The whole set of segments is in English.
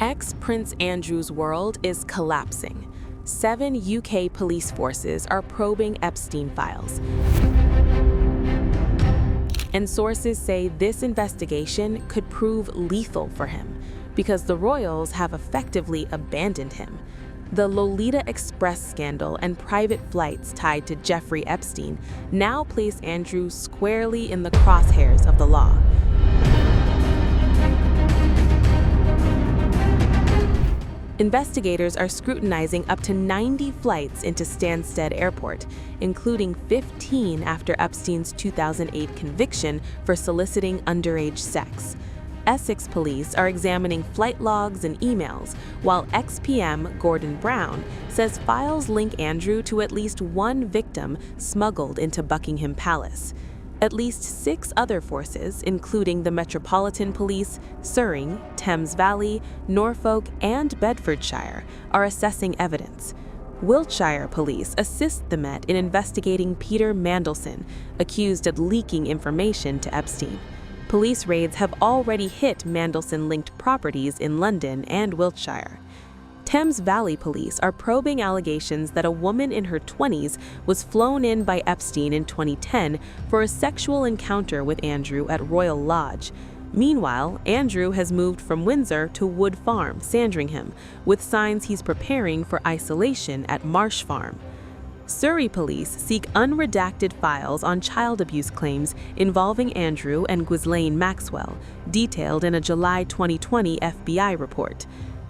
Ex-Prince Andrew's world is collapsing. 7 UK police forces are probing Epstein files. And sources say this investigation could prove lethal for him because the royals have effectively abandoned him. The Lolita Express scandal and private flights tied to Jeffrey Epstein now place Andrew squarely in the crosshairs of the law. Investigators are scrutinizing up to 90 flights into Stansted Airport, including 15 after Epstein's 2008 conviction for soliciting underage sex. Essex police are examining flight logs and emails, while ex-PM Gordon Brown says files link Andrew to at least one victim smuggled into Buckingham Palace. At least 6 other forces, including the Metropolitan Police, Surrey, Thames Valley, Norfolk, and Bedfordshire, are assessing evidence. Wiltshire police assist the Met in investigating Peter Mandelson, accused of leaking information to Epstein. Police raids have already hit Mandelson-linked properties in London and Wiltshire. Thames Valley police are probing allegations that a woman in her 20s was flown in by Epstein in 2010 for a sexual encounter with Andrew at Royal Lodge. Meanwhile, Andrew has moved from Windsor to Wood Farm, Sandringham, with signs he's preparing for isolation at Marsh Farm. Surrey police seek unredacted files on child abuse claims involving Andrew and Ghislaine Maxwell, detailed in a July 2020 FBI report.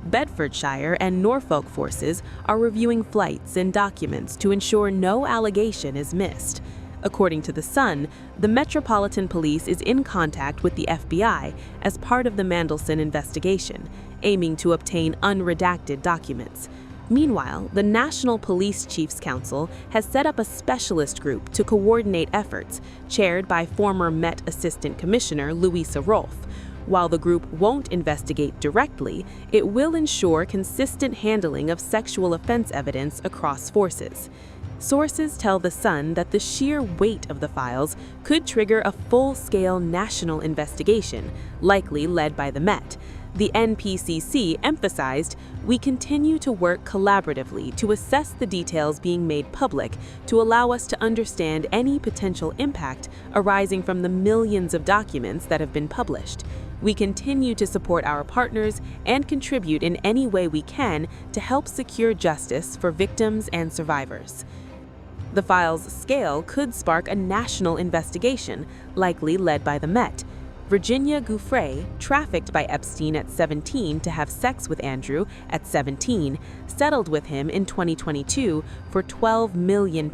Bedfordshire and Norfolk forces are reviewing flights and documents to ensure no allegation is missed. According to The Sun, the Metropolitan Police is in contact with the FBI as part of the Mandelson investigation, aiming to obtain unredacted documents. Meanwhile, the National Police Chiefs Council has set up a specialist group to coordinate efforts, chaired by former Met Assistant Commissioner Louisa Rolfe. While the group won't investigate directly, it will ensure consistent handling of sexual offense evidence across forces. Sources tell The Sun that the sheer weight of the files could trigger a full-scale national investigation, likely led by the Met. The NPCC emphasized, "We continue to work collaboratively to assess the details being made public to allow us to understand any potential impact arising from the millions of documents that have been published. We continue to support our partners and contribute in any way we can to help secure justice for victims and survivors." The file's scale could spark a national investigation, likely led by the Met. Virginia Giuffre, trafficked by Epstein at 17 to have sex with Andrew at 17, settled with him in 2022 for £12 million.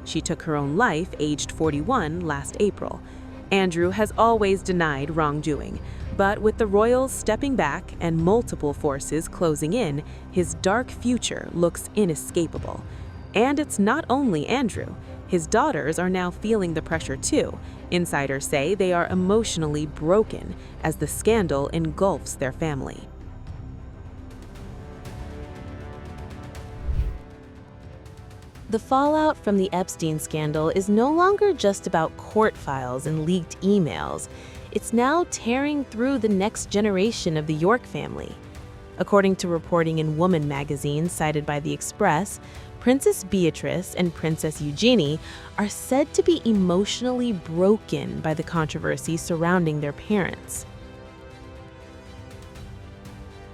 She took her own life, aged 41, last April. Andrew has always denied wrongdoing, but with the royals stepping back and multiple forces closing in, his dark future looks inescapable. And it's not only Andrew. His daughters are now feeling the pressure too. Insiders say they are emotionally broken as the scandal engulfs their family. The fallout from the Epstein scandal is no longer just about court files and leaked emails. It's now tearing through the next generation of the York family. According to reporting in Woman magazine cited by The Express, Princess Beatrice and Princess Eugenie are said to be emotionally broken by the controversy surrounding their parents.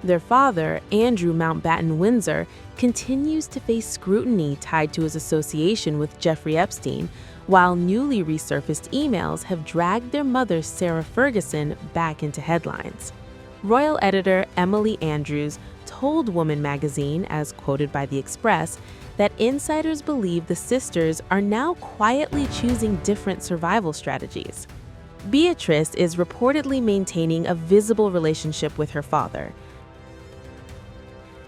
Their father, Andrew Mountbatten Windsor, continues to face scrutiny tied to his association with Jeffrey Epstein, while newly resurfaced emails have dragged their mother, Sarah Ferguson, back into headlines. Royal editor Emily Andrews told Woman magazine, as quoted by The Express, that insiders believe the sisters are now quietly choosing different survival strategies. Beatrice is reportedly maintaining a visible relationship with her father.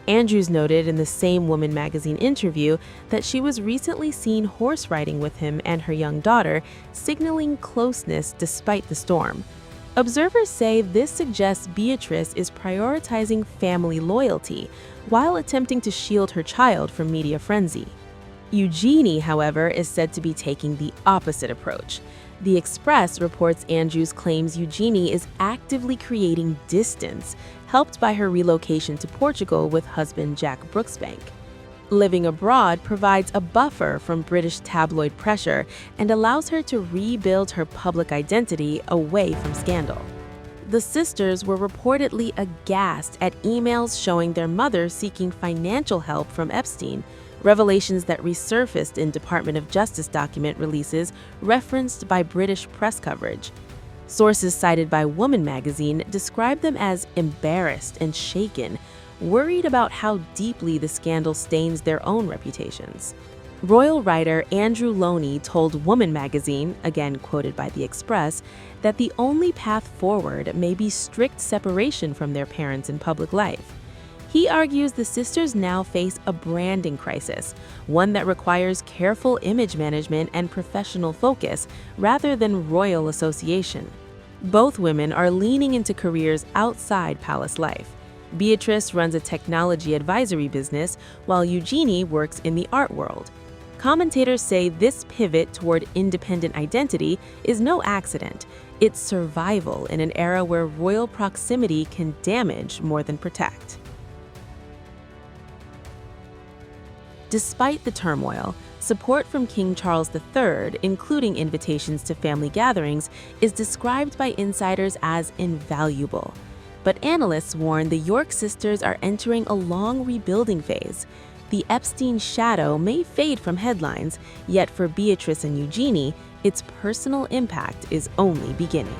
Andrews noted in the same Woman magazine interview that she was recently seen horse riding with him and her young daughter, signaling closeness despite the storm. Observers say this suggests Beatrice is prioritizing family loyalty while attempting to shield her child from media frenzy. Eugenie, however, is said to be taking the opposite approach. The Express reports Andrews claims Eugenie is actively creating distance, helped by her relocation to Portugal with husband Jack Brooksbank. Living abroad provides a buffer from British tabloid pressure and allows her to rebuild her public identity away from scandal. The sisters were reportedly aghast at emails showing their mother seeking financial help from Epstein, revelations that resurfaced in Department of Justice document releases referenced by British press coverage. Sources cited by Woman magazine described them as embarrassed and shaken, worried about how deeply the scandal stains their own reputations. Royal writer Andrew Loney told Woman magazine, again quoted by The Express, that the only path forward may be strict separation from their parents in public life. He argues the sisters now face a branding crisis, one that requires careful image management and professional focus rather than royal association. Both women are leaning into careers outside palace life. Beatrice runs a technology advisory business, while Eugenie works in the art world. Commentators say this pivot toward independent identity is no accident. It's survival in an era where royal proximity can damage more than protect. Despite the turmoil, support from King Charles III, including invitations to family gatherings, is described by insiders as invaluable. But analysts warn the York sisters are entering a long rebuilding phase. The Epstein shadow may fade from headlines, yet for Beatrice and Eugenie, its personal impact is only beginning.